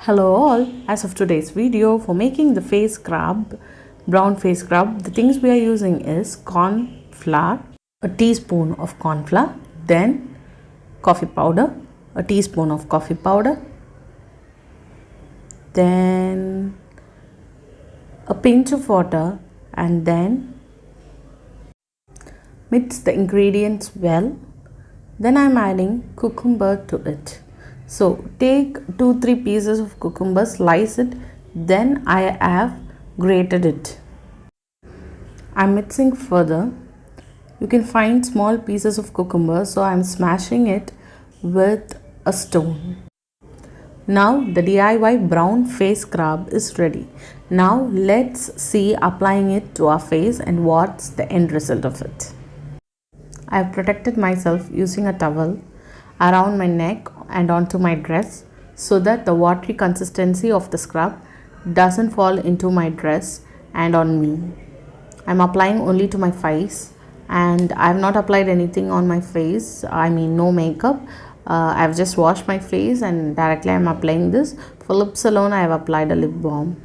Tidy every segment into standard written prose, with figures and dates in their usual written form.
Hello all, as of today's video for making the face scrub, brown face scrub, the things we are using is corn flour, a teaspoon of corn flour, then coffee powder, a teaspoon of coffee powder, then a pinch of water, and then mix the ingredients well. Then I am adding cucumber to it. So take 2-3 pieces of cucumber, slice it, then I have grated it. I'm mixing further. You can find small pieces of cucumber, so I'm smashing it with a stone. Now the DIY brown face scrub is ready. Now let's see applying it to our face and what's the end result of it. I have protected myself using a towel around my neck and onto my dress so that the watery consistency of the scrub doesn't fall into my dress and on me. I'm applying only to my face and I have not applied anything on my face, no makeup. I've just washed my face and directly I'm applying this. For lips alone I have applied a lip balm.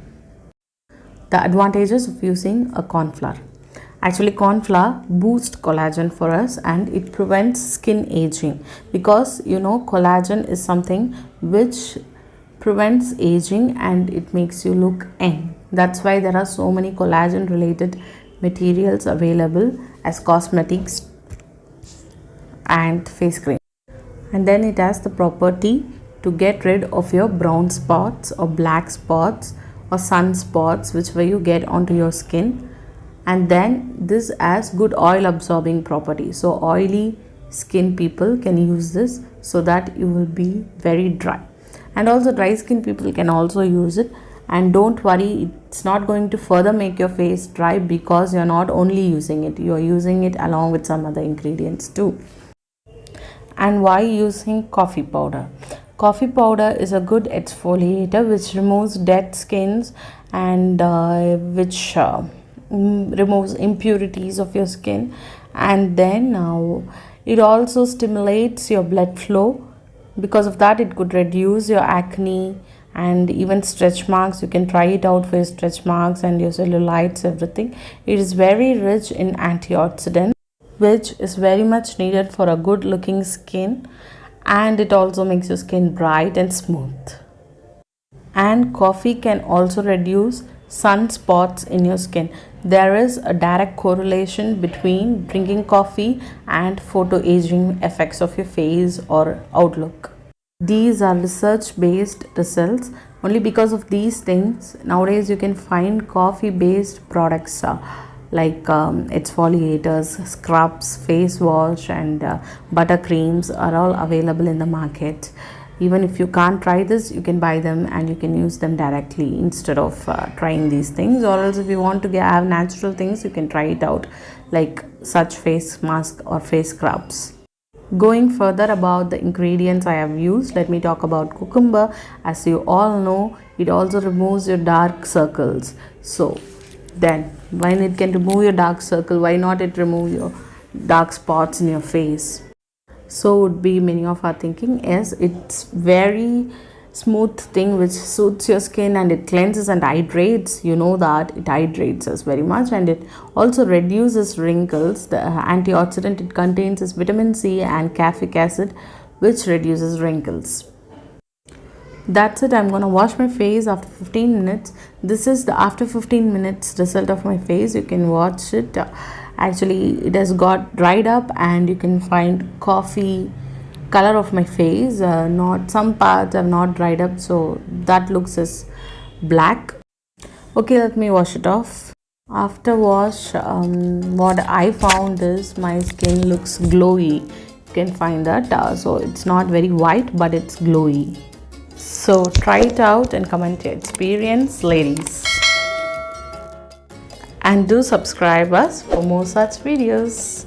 The advantages of using a corn flour. Actually, corn flour boosts collagen for us and it prevents skin aging, because collagen is something which prevents aging and it makes you look young. That's why there are so many collagen related materials available as cosmetics and face cream. And then it has the property to get rid of your brown spots or black spots or sun spots, whichever you get onto your skin. And then this has good oil absorbing property, so oily skin people can use this so that you will be very dry, and also dry skin people can also use it. And don't worry, it's not going to further make your face dry, because you're not only using it, you're using it along with some other ingredients too. And why using coffee powder? Coffee powder is a good exfoliator which removes dead skins and which removes impurities of your skin, and then it also stimulates your blood flow. Because of that, it could reduce your acne and even stretch marks. You can try it out for your stretch marks and your cellulites, everything. It is very rich in antioxidants, which is very much needed for a good looking skin, and it also makes your skin bright and smooth. And coffee can also reduce sunspots in your skin. There is a direct correlation between drinking coffee and photoaging effects of your face or outlook. These are research based results. Only because of these things, nowadays you can find coffee based products like exfoliators, scrubs, face wash and buttercreams are all available in the market. Even if you can't try this, you can buy them and you can use them directly instead of trying these things. Or else if you want to have natural things, you can try it out, like such face mask or face scrubs. Going further about the ingredients I have used, let me talk about cucumber. As you all know, it also removes your dark circles. So then when it can remove your dark circle, why not it remove your dark spots in your face? So would be many of our thinking is it's very smooth thing which suits your skin and it cleanses and hydrates. You know that it hydrates us very much, and it also reduces wrinkles. The antioxidant it contains is vitamin C and caffeic acid, which reduces wrinkles. That's it. I'm gonna wash my face after 15 minutes. This is the after 15 minutes result of my face. You can watch it. Actually, it has got dried up and you can find coffee color of my face. Not some parts have not dried up, so that looks as black. Okay, let me wash it off. After wash, what I found is my skin looks glowy. You can find that. So it's not very white, but it's glowy. So try it out and comment your experience, ladies. And do subscribe us for more such videos.